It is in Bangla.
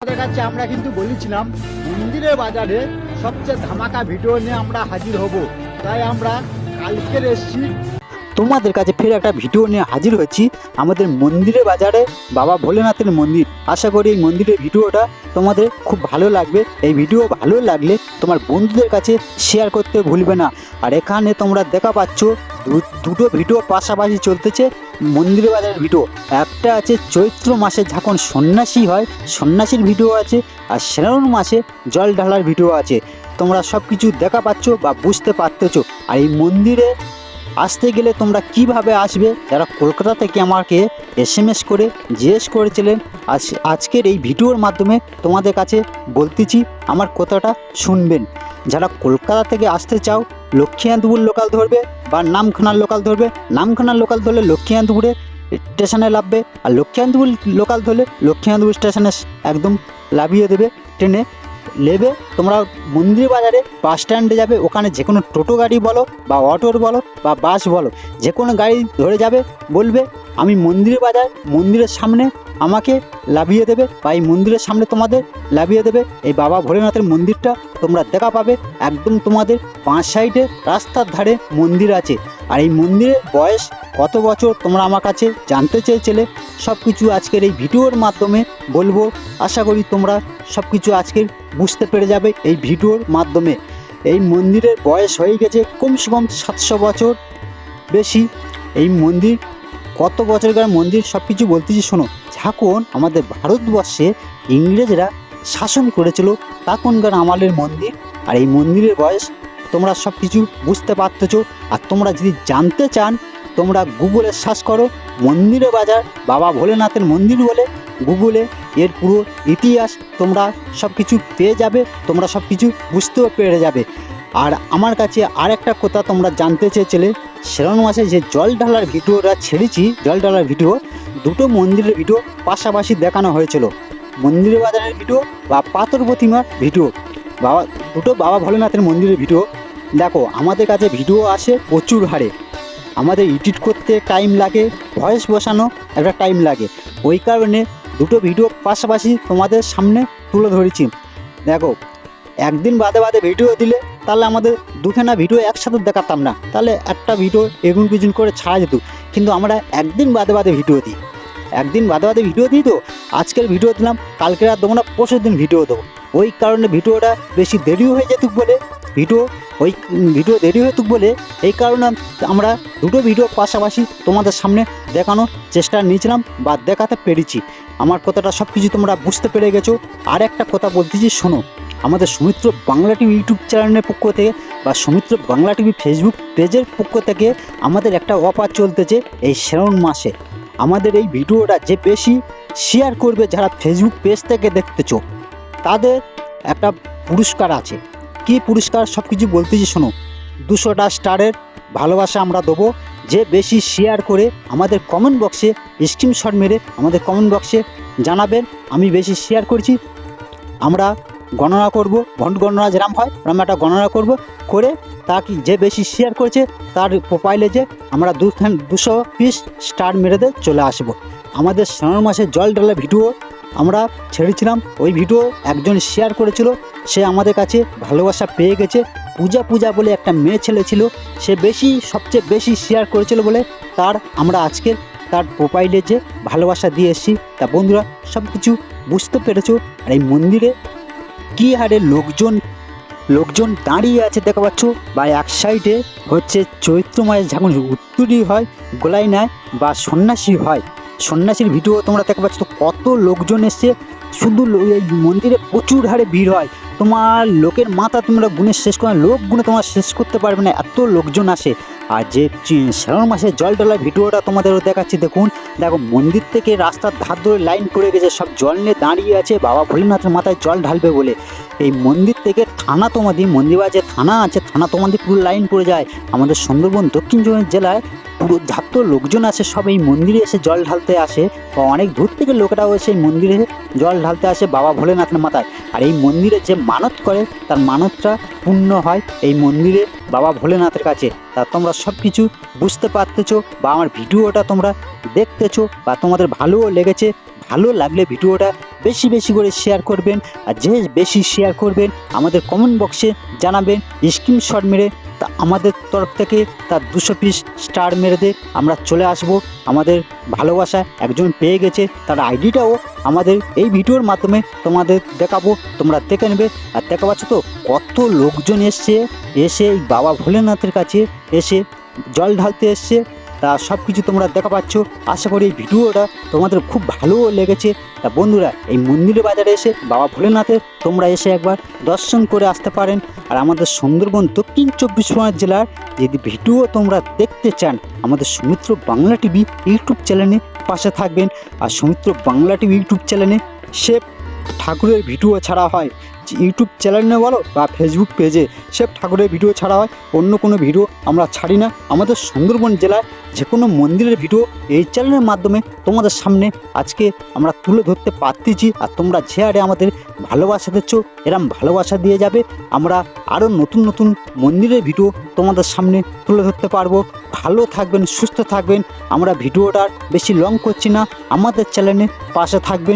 আমাদের কাছে আমরা কিন্তু বলেছিলাম মন্দিরের বাজারে সবচেয়ে ধামাকা ভিডিও নিয়ে আমরা হাজির হব, তাই আমরা কালকের এসেছি তোমাদের কাছে ফের একটা ভিডিও নিয়ে হাজির হয়েছি। আমাদের মন্দিরের বাজারে বাবা ভোলেনাথের মন্দির। আশা করি এই মন্দিরের ভিডিওটা তোমাদের খুব ভালো লাগবে। এই ভিডিও ভালো লাগলে তোমার বন্ধুদের কাছে শেয়ার করতে ভুলবে না। আর এখানে তোমরা দেখা পাচ্ছ দুটো ভিডিও পাশাপাশি চলতেছে মন্দিরের বাজারের ভিডিও। একটা আছে চৈত্র মাসে যখন সন্ন্যাসী হয় সন্ন্যাসীর ভিডিও আছে, আর শ্রাবণ মাসে জল ঢালার ভিডিও আছে। তোমরা সব কিছু দেখা পাচ্ছ বা বুঝতে পারতেছো। আর এই মন্দিরে আসতে গেলে তোমরা কিভাবে আসবে, যারা কলকাতা থেকে আমাকে SMS করে জিজ্ঞেস করেছিলেন, আজকের এই ভিডিওর মাধ্যমে তোমাদের কাছে বলতেছি, আমার কথাটা শুনবেন। যারা কলকাতা থেকে আসতে চাও লক্ষ্মীকান্তপুর লোকাল ধরবে বা নামখানার লোকাল ধরবে। নামখানার লোকাল ধরলে লক্ষ্মীকান্তপুরে স্টেশনে নামবে, আর লক্ষ্মীকান্তপুর লোকাল ধরলে লক্ষ্মীকান্তপুর স্টেশনে একদম লাভিয়ে দেবে ট্রেনে। নেবে তোমরা মন্দির বাজারে বাস স্ট্যান্ডে যাবে, ওখানে যে কোনো টোটো গাড়ি বলো বা অটোর বলো বা বাস বলো, যে কোনো গাড়ি ধরে যাবে, বলবে আমি মন্দির বাজার, মন্দিরের সামনে আমাকে লাভিয়ে দেবে বা এই মন্দিরের সামনে তোমাদের লাভিয়ে দেবে। এই বাবা ভোলেনাথের মন্দিরটা তোমরা দেখা পাবে একদম তোমাদের 5 সাইডে রাস্তার ধারে মন্দির আছে। আর এই মন্দিরের বয়স কত বছর তোমরা আমার কাছে জানতে চেয়েছিলে, সব কিছু আজকের এই ভিডিওর মাধ্যমে বলবো। আশা করি তোমরা সব কিছু আজকের বুঝতে পেরে যাবে এই ভিডিওর মাধ্যমে। এই মন্দিরের বয়স হয়ে গেছে কমসে কম 700 বছর বেশি। এই মন্দির কত বছরকার মন্দির সব কিছু বলতেছি শোনো। যখন আমাদের ভারতবর্ষে ইংরেজরা শাসন করেছিল তখনকার আমলের মন্দির। আর এই মন্দিরের বয়স তোমরা সব কিছু বুঝতে পারতেছো। আর তোমরা যদি জানতে চান তোমরা গুগলে সার্চ করো মন্দিরের বাজার বাবা ভোলেনাথের মন্দির বলে, গুগলে এর পুরো ইতিহাস তোমরা সব কিছু পেয়ে যাবে, তোমরা সব কিছু বুঝতেও পেরে যাবে। আর আমার কাছে আর একটা কথা তোমরা জানতে চেয়েছিলে, শ্রাবণ মাসে যে জল ঢালার ভিডিওটা ছেড়েছি, জল ঢালার ভিডিও দুটো মন্দিরের ভিডিও পাশাপাশি দেখানো হয়েছিল। মন্দিরের বাজারের ভিডিও বা পাথর প্রতিমার ভিডিও, দুটো বাবা ভোলেনাথের মন্দিরের ভিডিও। দেখো আমাদের কাছে ভিডিও আসে প্রচুর হারে, আমাদের এডিট করতে টাইম লাগে, ভয়েস বসানো একটা টাইম লাগে, ওই কারণে দুটো ভিডিও পাশাপাশি তোমাদের সামনে তুলে ধরেছি। দেখো একদিন বাদে বাদে ভিডিও দিলে তাহলে আমাদের দুখানা ভিডিও একসাথে দেখাতাম না, তাহলে একটা ভিডিও এগুন পিছন করে ছাড়া যেত। কিন্তু আমরা একদিন বাদে বাদে ভিডিও দিই, একদিন বাদে বাদে ভিডিও দিই। তো আজকের ভিডিও দিলাম, কালকে আর দেবো না, পরশুর দিন ভিডিও দেবো। ওই কারণে ভিডিওটা বেশি দেরি হয়ে যেত বলে ভিডিও দেরি হতো বলে এই কারণে আমরা দুটো ভিডিও পাশাপাশি তোমাদের সামনে দেখানোর চেষ্টা নিয়েছিলাম বা দেখাতে পেরেছি। আমার কথাটা সব কিছু তোমরা বুঝতে পেরে গেছো। আর একটা কথা বলতেছি শোনো, আমাদের সৌমিত্র বাংলা টিভি ইউটিউব চ্যানেলের পক্ষ থেকে বা সৌমিত্র বাংলা টিভি ফেসবুক পেজের পক্ষ থেকে আমাদের একটা অফার চলতেছে এই শ্রাবণ মাসে। আমাদের এই ভিডিওটা যে বেশি শেয়ার করবে, যারা ফেসবুক পেজ থেকে দেখতেছো, তাদের একটা পুরস্কার আছে। কি পুরস্কার সব কিছু বলতেছি শোনো। 200টা স্টারের ভালোবাসা আমরা দেবো। যে বেশি শেয়ার করে আমাদের কমেন্ট বক্সে স্ক্রিনশট মেরে আমাদের কমেন্ট বক্সে জানাবেন আমি বেশি শেয়ার করছি। আমরা গণনা করব, ভোট গণনা যেরকম হয় আমরা একটা গণনা করব, করে তাকে যে বেশি শেয়ার করেছে তার প্রোফাইলে যে আমরা 200 পিস স্টার মেরে দিয়ে চলে আসবো। আমাদের শ্রাবণ মাসে জল ঢালা ভিডিও আমরা ছেড়েছিলাম, ওই ভিডিও একজন শেয়ার করেছিল, সে আমাদের কাছে ভালোবাসা পেয়ে গেছে। পূজা বলে একটা মেয়ে ছেলে ছিল, সে সবচেয়ে বেশি শেয়ার করেছিল বলে আমরা আজকে তার প্রোফাইলে যে ভালোবাসা দিয়ে এসেছি। তা বন্ধুরা সব কিছু বুঝতে পেরেছো। আর এই মন্দিরে কী হারে লোকজন দাঁড়িয়ে আছে দেখা পাচ্ছ, বা এক সাইডে হচ্ছে চৈত্র মাসে যখন উত্তরী হয় গোলাই নেয় বা সন্ন্যাসী হয়, সন্ন্যাসীর ভিডিও তোমরা দেখা পাচ্ছ। তো কত লোকজন এসছে, শুধু এই মন্দিরে প্রচুর হারে ভিড় হয়। তোমার লোকের মাথা তোমরা গুণে শেষ করে, লোক গুণে তোমরা শেষ করতে পারবে না, এত লোকজন আসে। আর যে শ্রাবণ মাসে জল ঢালার ভিডিওটা তোমাদেরও দেখাচ্ছি, দেখো মন্দির থেকে রাস্তার ধার ধরে লাইন পড়ে গেছে, সব জল নিয়ে দাঁড়িয়ে আছে বাবা ভোলেনাথের মাথায় জল ঢালবে বলে। এই মন্দির থেকে থানা তোমাদের মন্দির বাজার থানা আছে, থানা তোমাদের পুরো লাইন পড়ে যায়। আমাদের সুন্দরবন দক্ষিণ জেলায় পুরো ধাত্ত লোকজন আছে, সব এই মন্দিরে এসে জল ঢালতে আসে, বা অনেক দূর থেকে লোকেরাও এসে এই মন্দিরে জল ঢালতে আসে বাবা ভোলেনাথের মাথায়। আর এই মন্দিরে যে মানত করে তার মানতটা পূর্ণ হয় এই মন্দিরে বাবা ভোলেনাথের কাছে। তা তোমরা সব কিছু বুঝতে পারতেছো বা আমার ভিডিওটা তোমরা দেখতেছো বা তোমাদের ভালোও লেগেছে, ভালো লাগলে ভিডিওটা বেশি বেশি করে শেয়ার করবেন, আর যে বেশি শেয়ার করবেন আমাদের কমেন্ট বক্সে জানাবেন, স্ক্রিনশট মেরে তা আমাদের তরফ থেকে তার 200 পিস স্টার মেরে দিয়ে আমরা চলে আসব। আমাদের ভালোবাসা একজন পেয়ে গেছে, তার আইডিটাও আমাদের এই ভিডিওর মাধ্যমে তোমাদের দেখাবো, তোমরা দেখে নেবে। আর দেখা পাচ্ছ তো কত লোকজন এসে এই বাবা ভোলেনাথের কাছে এসে জল ঢালতে এসছে, তা সব কিছু তোমরা দেখা পাচ্ছ। আশা করি এই ভিডিওটা তোমাদের খুব ভালো লেগেছে। তা বন্ধুরা, এই মন্দিরের বাজারে এসে বাবা ভোলেনাথের তোমরা এসে একবার দর্শন করে আসতে পারেন। আর আমাদের সুন্দরবন দক্ষিণ 24 পরগনা জেলার যদি ভিডিও তোমরা দেখতে চান, আমাদের সৌমিত্র বাংলা টিভি ইউটিউব চ্যানেলে পাশে থাকবেন। আর সৌমিত্র বাংলা টিভি ইউটিউব চ্যানেলে শিব ঠাকুরের ভিডিও ছাড়া হয়, ইউটিউব চ্যানেলে বলো বা ফেসবুক পেজে শিব ঠাকুরের ভিডিও ছাড়া হয়, অন্য কোনো ভিডিও আমরা ছাড়ি না। আমাদের সুন্দরবন জেলায় যে কোনো মন্দিরের ভিডিও এই চ্যানেলের মাধ্যমে তোমাদের সামনে আজকে আমরা তুলে ধরতে পারতেছি। আর তোমরা যে হারে আমাদের ভালোবাসা দিচ্ছ, এরম ভালোবাসা দিয়ে যাবে, আমরা আরও নতুন নতুন মন্দিরের ভিডিও তোমাদের সামনে তুলে ধরতে পারবো। ভালো থাকবেন, সুস্থ থাকবেন। আমরা ভিডিওটা বেশি লং করছি না, আমাদের চ্যানেলে পাশে থাকবেন।